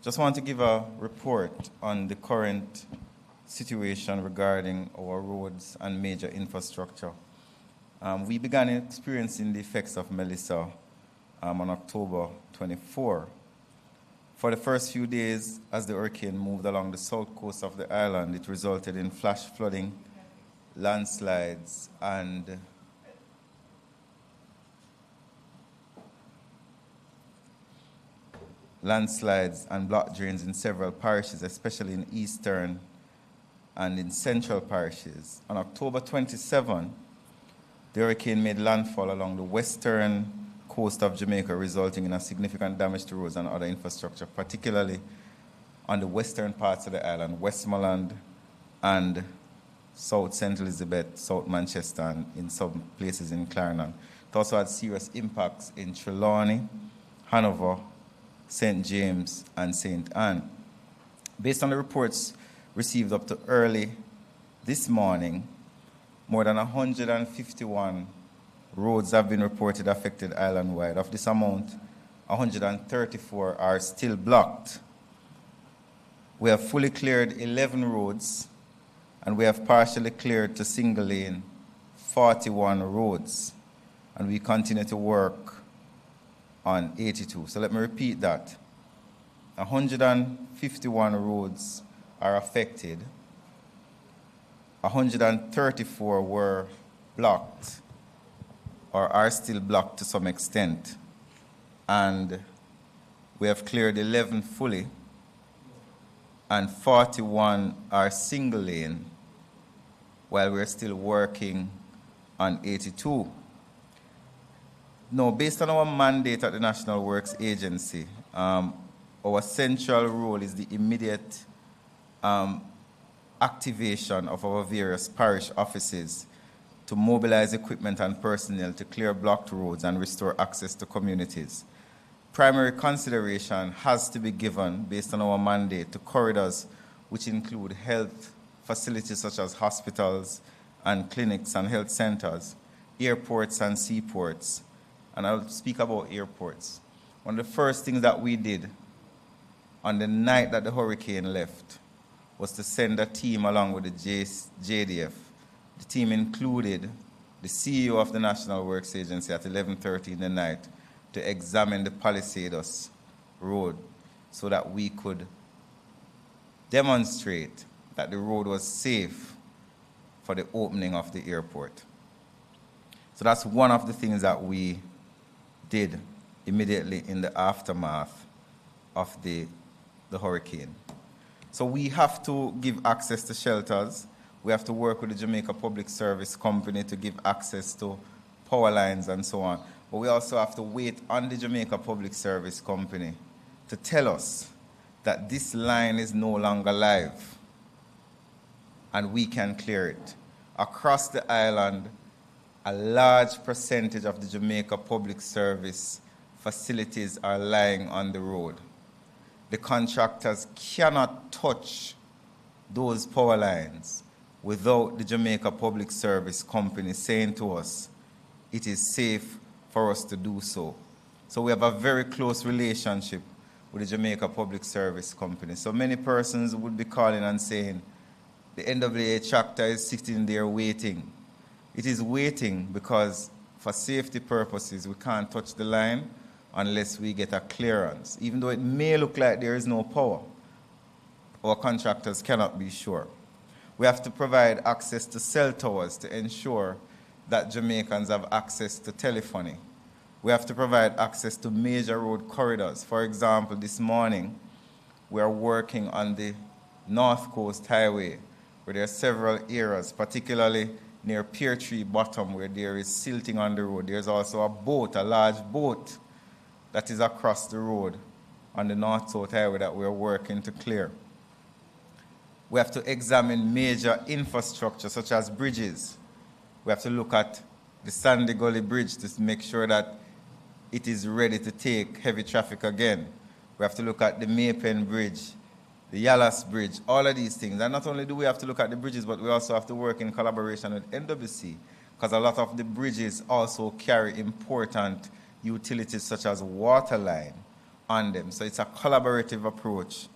Just want to give a report on the current situation regarding our roads and major infrastructure. We began experiencing the effects of Melissa on October 24. For the first few days, as the hurricane moved along the south coast of the island, it resulted in flash flooding, landslides, and block drains in several parishes, especially in eastern and in central parishes. On October 27, the hurricane made landfall along the western coast of Jamaica, resulting in a significant damage to roads and other infrastructure, particularly on the western parts of the island, Westmoreland and South St. Elizabeth, South Manchester, and in some places in Clarendon. It also had serious impacts in Trelawney, Hanover, St. James, and St. Anne. Based on the reports received up to early this morning, more than 151 roads have been reported affected island-wide. Of this amount, 134 are still blocked. We have fully cleared 11 roads, and we have partially cleared to single lane 41 roads, and we continue to work on 82. So let me repeat that. 151 roads are affected. 134 were blocked or are still blocked to some extent. And we have cleared 11 fully, and 41 are single lane, while we're still working on 82. Now, based on our mandate at the National Works Agency, our central role is the immediate activation of our various parish offices to mobilize equipment and personnel to clear blocked roads and restore access to communities. Primary consideration has to be given, based on our mandate, to corridors which include health facilities such as hospitals and clinics and health centers, airports and seaports. And I'll speak about airports. One of the first things that we did on the night that the hurricane left was to send a team along with the JDF. The team included the CEO of the National Works Agency at 11:30 in the night to examine the Palisados Road so that we could demonstrate that the road was safe for the opening of the airport. So that's one of the things that we did immediately in the aftermath of the hurricane. So we have to give access to shelters. We have to work with the Jamaica Public Service Company to give access to power lines and so on. But we also have to wait on the Jamaica Public Service Company to tell us that this line is no longer live and we can clear it. Across the island, a large percentage of the Jamaica Public Service facilities are lying on the road. The contractors cannot touch those power lines without the Jamaica Public Service Company saying to us it is safe for us to do so. So we have a very close relationship with the Jamaica Public Service Company. So many persons would be calling and saying the NWA tractor is sitting there waiting. It is waiting because for safety purposes we can't touch the line unless we get a clearance. Even though it may look like there is no power, our contractors cannot be sure. We have to provide access to cell towers to ensure that Jamaicans have access to telephony. We have to provide access to major road corridors. For example, this morning, we are working on the North Coast Highway, where there are several areas, particularly near Pear Tree Bottom, where there is silting on the road. There's also a boat, a large boat, that is across the road on the North-South Highway that we're working to clear. We have to examine major infrastructure such as bridges. We have to look at the Sandy Gully Bridge to make sure that it is ready to take heavy traffic again. We have to look at the Maypen Bridge, the Yallas Bridge, all of these things. And not only do we have to look at the bridges, but we also have to work in collaboration with NWC, because a lot of the bridges also carry important utilities such as water line, on them. So it's a collaborative approach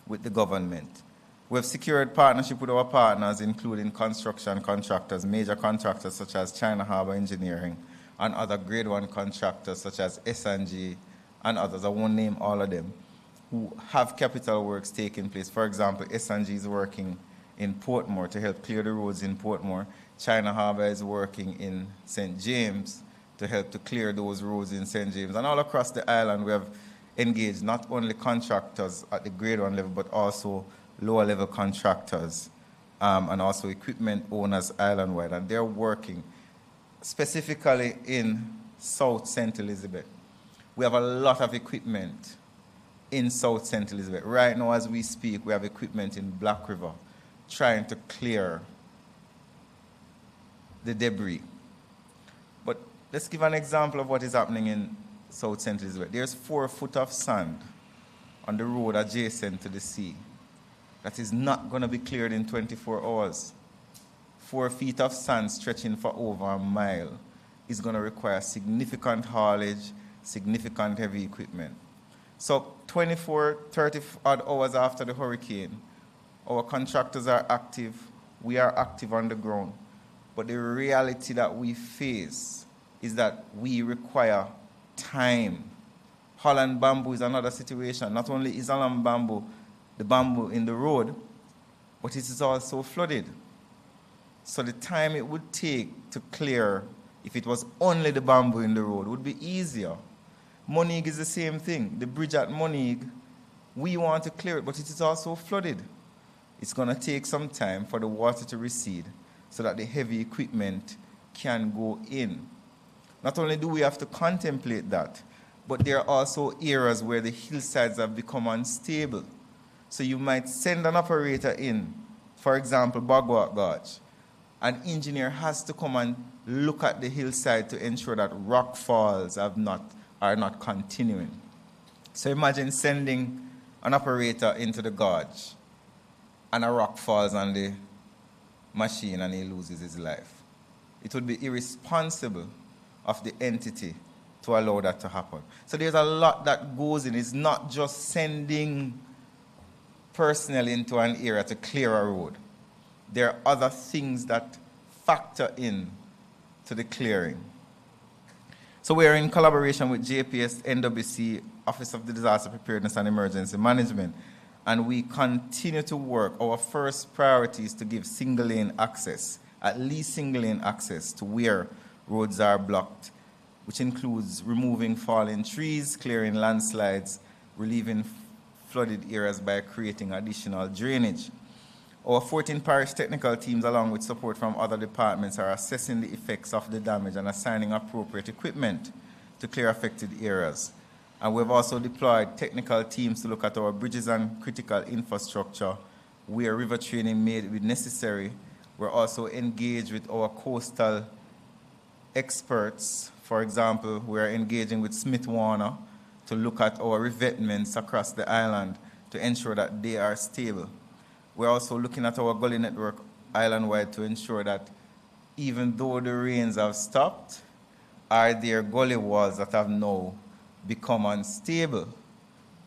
with the government. We have secured partnership with our partners, including construction contractors, major contractors such as China Harbour Engineering, and other grade 1 contractors such as S&G and others. I won't name all of them, who have capital works taking place. For example, S&G is working in Portmore to help clear the roads in Portmore. China Harbour is working in St. James to help to clear those roads in St. James. And all across the island, we have engaged not only contractors at the grade 1 level, but also lower level contractors and also equipment owners island-wide. And they're working specifically in South St. Elizabeth. We have a lot of equipment in South St. Elizabeth. Right now, as we speak, we have equipment in Black River trying to clear the debris. But let's give an example of what is happening in South St. Elizabeth. There's 4 foot of sand on the road adjacent to the sea that is not going to be cleared in 24 hours. 4 feet of sand stretching for over a mile is going to require significant haulage, significant heavy equipment. So 24, 30 odd hours after the hurricane, our contractors are active, we are active on the ground. But the reality that we face is that we require time. Holland bamboo is another situation. Not only is Holland bamboo the bamboo in the road, but it is also flooded. So the time it would take to clear, if it was only the bamboo in the road, would be easier. Monique is the same thing. The bridge at Monique, we want to clear it, but it is also flooded. It's going to take some time for the water to recede so that the heavy equipment can go in. Not only do we have to contemplate that, but there are also areas where the hillsides have become unstable. So you might send an operator in, for example, Bagwat Gorge. An engineer has to come and look at the hillside to ensure that rock falls are not continuing. So imagine sending an operator into the gorge and a rock falls on the machine and he loses his life. It would be irresponsible of the entity to allow that to happen. So there's a lot that goes in. It's not just sending personnel into an area to clear a road. There are other things that factor in to the clearing. So we are in collaboration with JPS, NWC, Office of the Disaster Preparedness and Emergency Management, and we continue to work. Our first priority is to give single-lane access, at least single-lane access to where roads are blocked, which includes removing fallen trees, clearing landslides, relieving flooded areas by creating additional drainage. Our 14 parish technical teams, along with support from other departments, are assessing the effects of the damage and assigning appropriate equipment to clear affected areas. And we've also deployed technical teams to look at our bridges and critical infrastructure where river training may be necessary. We're also engaged with our coastal experts. For example, we're engaging with Smith Warner to look at our revetments across the island to ensure that they are stable. We're also looking at our gully network island-wide to ensure that even though the rains have stopped, are there gully walls that have now become unstable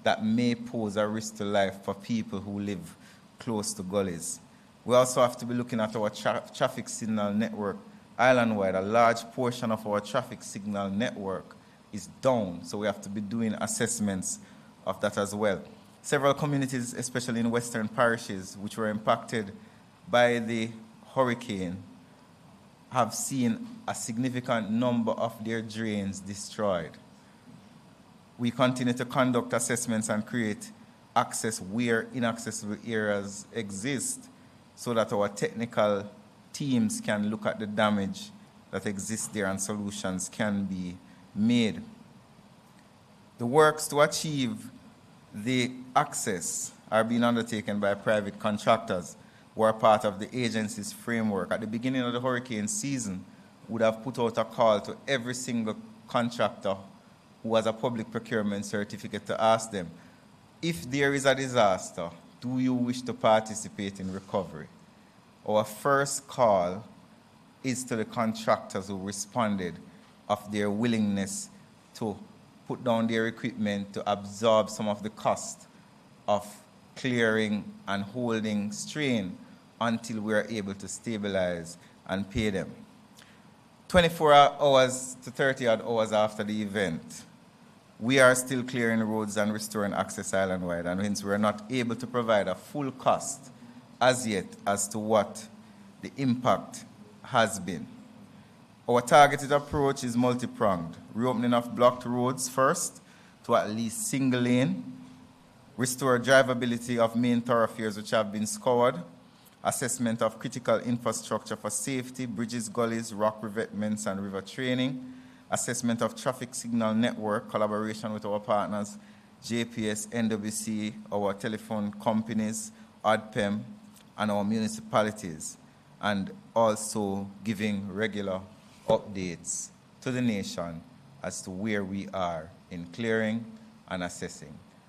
that may pose a risk to life for people who live close to gullies. We also have to be looking at our traffic signal network island-wide. A large portion of our traffic signal network is down, so we have to be doing assessments of that as well. Several communities, especially in western parishes, which were impacted by the hurricane, have seen a significant number of their drains destroyed. We continue to conduct assessments and create access where inaccessible areas exist so that our technical teams can look at the damage that exists there and solutions can be made. The works to achieve the access are being undertaken by private contractors who are part of the agency's framework. At the beginning of the hurricane season, we would have put out a call to every single contractor who has a public procurement certificate to ask them, if there is a disaster, do you wish to participate in recovery? Our first call is to the contractors who responded of their willingness to put down their equipment to absorb some of the cost of clearing and holding strain until we are able to stabilize and pay them. 24 hours to 30 odd hours after the event, we are still clearing roads and restoring access island-wide, and hence we are not able to provide a full cost as yet as to what the impact has been. Our targeted approach is multi-pronged. Reopening of blocked roads first to at least single lane, restore drivability of main thoroughfares which have been scoured, assessment of critical infrastructure for safety, bridges, gullies, rock revetments, and river training, assessment of traffic signal network, collaboration with our partners, JPS, NWC, our telephone companies, ODPEM, and our municipalities, and also giving regular updates to the nation as to where we are in clearing and assessing.